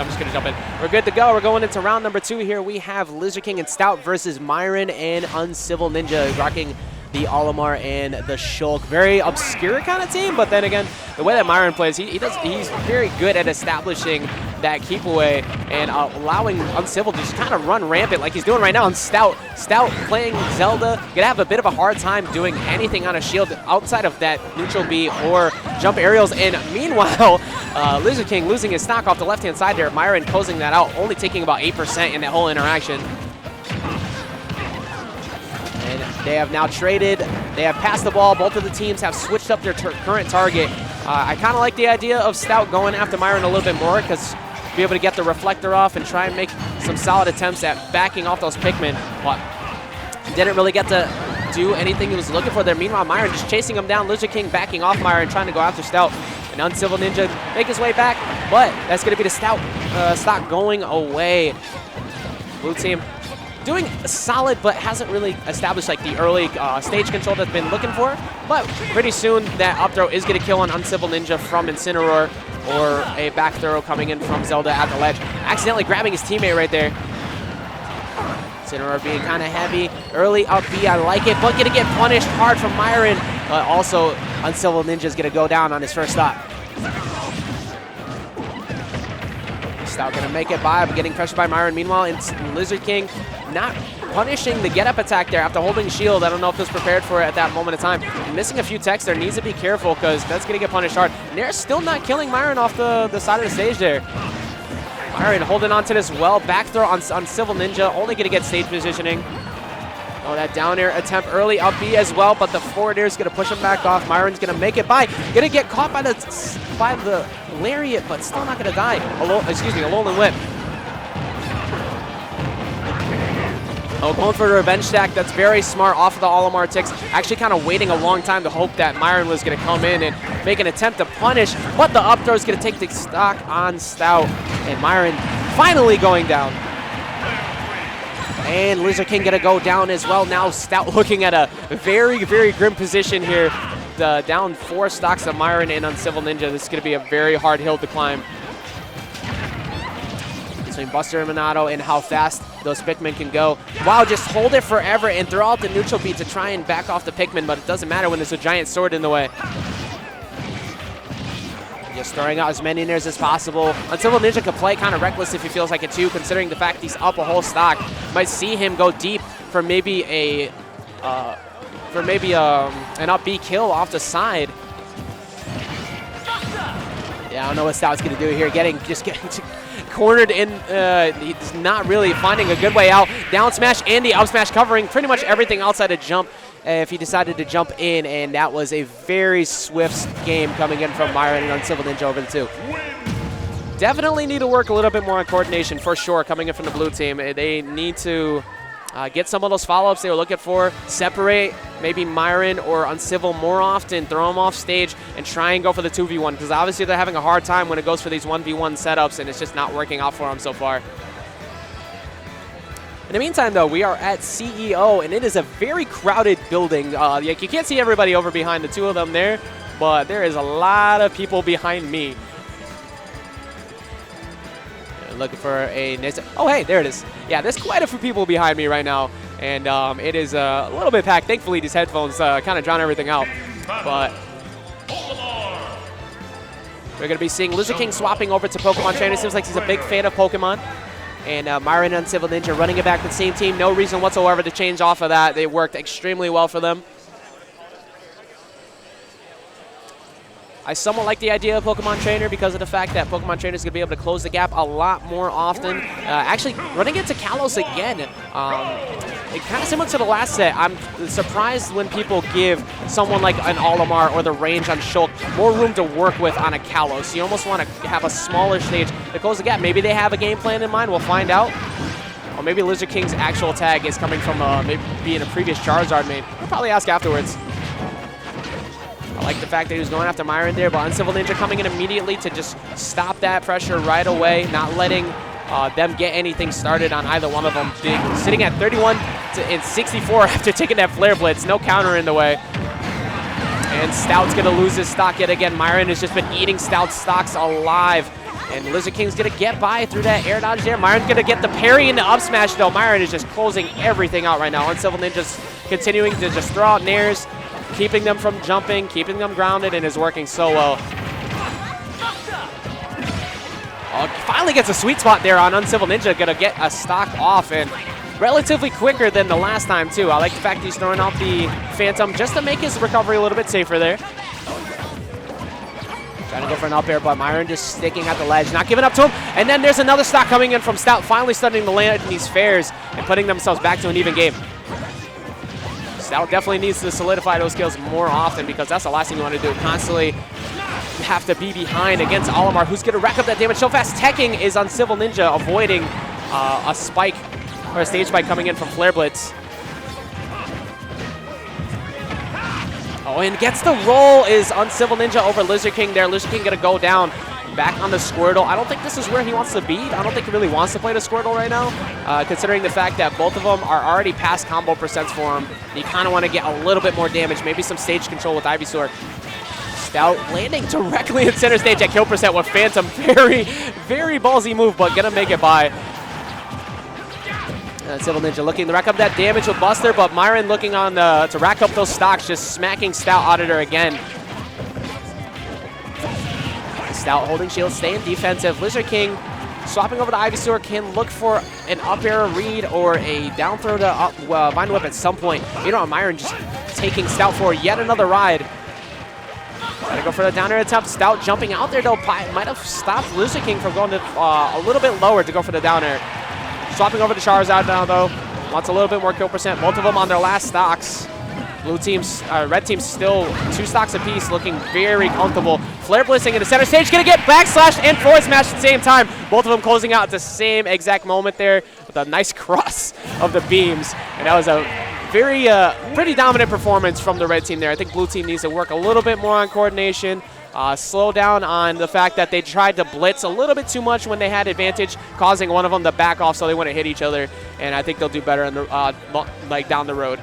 I'm just going to jump in. We're good to go. We're going into round number 2 here. We have LizardKing and Stout versus Myran and UncivilNinja, rocking the Olimar and the Shulk. Very obscure kind of team, but then again, the way that Myran plays, he's very good at establishing that keep away and allowing Uncivil to just kind of run rampant like he's doing right now. And Stout playing Zelda, gonna have a bit of a hard time doing anything on a shield outside of that neutral B or jump aerials. And meanwhile, LizardKing losing his stock off the left-hand side there. Myran closing that out, only taking about 8% in that whole interaction. And they have now traded. They have passed the ball. Both of the teams have switched up their current target. I kind of like the idea of Stout going after Myran a little bit more because be able to get the reflector off and try and make some solid attempts at backing off those Pikmin. But didn't really get to do anything he was looking for there. Meanwhile, Myran just chasing him down. LizardKing backing off Myran, trying to go after Stout. And UncivilNinja make his way back, but that's going to be the Stout stock going away. Blue team doing solid, but hasn't really established like the early stage control that's been looking for. But pretty soon that up throw is going to kill on UncivilNinja from Incineroar, or a back throw coming in from Zelda at the ledge. Accidentally grabbing his teammate right there. Incineroar being kind of heavy. Early up B, I like it, but going to get punished hard from Myran. But also, UncivilNinja is going to go down on his first stop. Stout going to make it by, but getting pressured by Myran. Meanwhile, LizardKing not punishing the get-up attack there after holding shield. I don't know if he was prepared for it at that moment of time. Missing a few techs there. Needs to be careful because that's going to get punished hard. And they're still not killing Myran off the side of the stage there. Myran holding on to this well. Back throw on UncivilNinja. Only going to get stage positioning. Oh, that down air attempt early up B as well, but the forward air is going to push him back off. Myran's going to make it by. Going to get caught by the lariat, but still not going to die. A Alolan Whip. Oh, going for the revenge stack. That's very smart off of the Olimar ticks. Actually kind of waiting a long time to hope that Myran was going to come in and make an attempt to punish, but the up throw is going to take the stock on Stout. And Myran finally going down. And LizardKing going to go down as well. Now Stout looking at a very, very grim position here. Down 4 stocks of Myran and UncivilNinja. This is going to be a very hard hill to climb. Between Buster and Minato and how fast those Pikmin can go. Wow, just hold it forever and throw out the neutral beat to try and back off the Pikmin, but it doesn't matter when there's a giant sword in the way. Just throwing out as many in there as possible. UncivilNinja could play kind of reckless if he feels like it too, considering the fact he's up a whole stock. Might see him go deep for maybe an up B kill off the side. Yeah, I don't know what Stout's going to do here. Just getting cornered in. He's not really finding a good way out. Down smash and the up smash covering pretty much everything outside of jump if he decided to jump in, and that was a very swift game coming in from Myran and UncivilNinja over the 2. Definitely need to work a little bit more on coordination for sure coming in from the blue team. They need to get some of those follow-ups they were looking for, separate maybe Myran or Uncivil more often, throw them off stage, and try and go for the 2v1, because obviously they're having a hard time when it goes for these 1v1 setups, and it's just not working out for them so far. In the meantime, though, we are at CEO, and it is a very crowded building. You can't see everybody over behind the 2 of them there, but there is a lot of people behind me. Looking for a... Oh, hey, there it is. Yeah, there's quite a few people behind me right now, and it is a little bit packed. Thankfully, these headphones kind of drown everything out. But we're going to be seeing LizardKing swapping over to Pokemon Trainer. Seems like he's a big fan of Pokemon. And Myran and UncivilNinja running it back to the same team. No reason whatsoever to change off of that. They worked extremely well for them. I somewhat like the idea of Pokemon Trainer because of the fact that Pokemon Trainer is going to be able to close the gap a lot more often. Actually, running into Kalos again, kind of similar to the last set. I'm surprised when people give someone like an Olimar or the range on Shulk more room to work with on a Kalos. You almost want to have a smaller stage to close the gap. Maybe they have a game plan in mind. We'll find out. Or maybe LizardKing's actual tag is coming from maybe being a previous Charizard main. We'll probably ask afterwards. I like the fact that he was going after Myran there, but UncivilNinja coming in immediately to just stop that pressure right away, not letting them get anything started on either one of them. Sitting at 31 and 64 after taking that Flare Blitz. No counter in the way. And Stout's going to lose his stock yet again. Myran has just been eating Stout's stocks alive. And LizardKing's going to get by through that air dodge there. Myron's going to get the parry into up smash, though. Myron is just closing everything out right now. UncivilNinja's continuing to just throw out nairs, keeping them from jumping, keeping them grounded, and is working so well. Oh, finally gets a sweet spot there on UncivilNinja. Going to get a stock off, and relatively quicker than the last time, too. I like the fact he's throwing out the Phantom just to make his recovery a little bit safer there. Trying to go for an up air, but Myron just sticking at the ledge, not giving up to him. And then there's another stock coming in from Stout, finally starting to land in these fairs and putting themselves back to an even game. Stout definitely needs to solidify those skills more often, because that's the last thing you want to do. Constantly have to be behind against Olimar, who's going to rack up that damage so fast. Teching is UncivilNinja, avoiding a spike or a stage spike coming in from Flare Blitz. Oh, and gets the roll is UncivilNinja over LizardKing there. LizardKing going to go down back on the Squirtle. I don't think this is where he wants to be. I don't think he really wants to play the Squirtle right now, considering the fact that both of them are already past combo percents for him. You kind of want to get a little bit more damage, maybe some stage control with Ivysaur. Stout landing directly in center stage at kill percent with Phantom. Very, very ballsy move, but going to make it by. UncivilNinja looking to rack up that damage with Buster, but Myron looking on to rack up those stocks, just smacking Stout out of there again. Stout holding shield, staying defensive. LizardKing swapping over to Ivysaur, can look for an up air read or a down throw to up, Vine Whip at some point. You know, Myron just taking Stout for yet another ride. Gotta go for the down air attempt. Stout jumping out there, though, might have stopped LizardKing from going to a little bit lower to go for the down air. Swapping over to Charizard now, though. Wants a little bit more kill percent. Both of them on their last stocks. Red team's still 2 stocks apiece, looking very comfortable. Flare Blitzing into center stage, gonna get backslash and forward smash at the same time. Both of them closing out at the same exact moment there with a nice cross of the beams. And that was a very, pretty dominant performance from the red team there. I think blue team needs to work a little bit more on coordination. Slow down on the fact that they tried to blitz a little bit too much when they had advantage, causing one of them to back off so they wouldn't hit each other. And I think they'll do better in the, like down the road.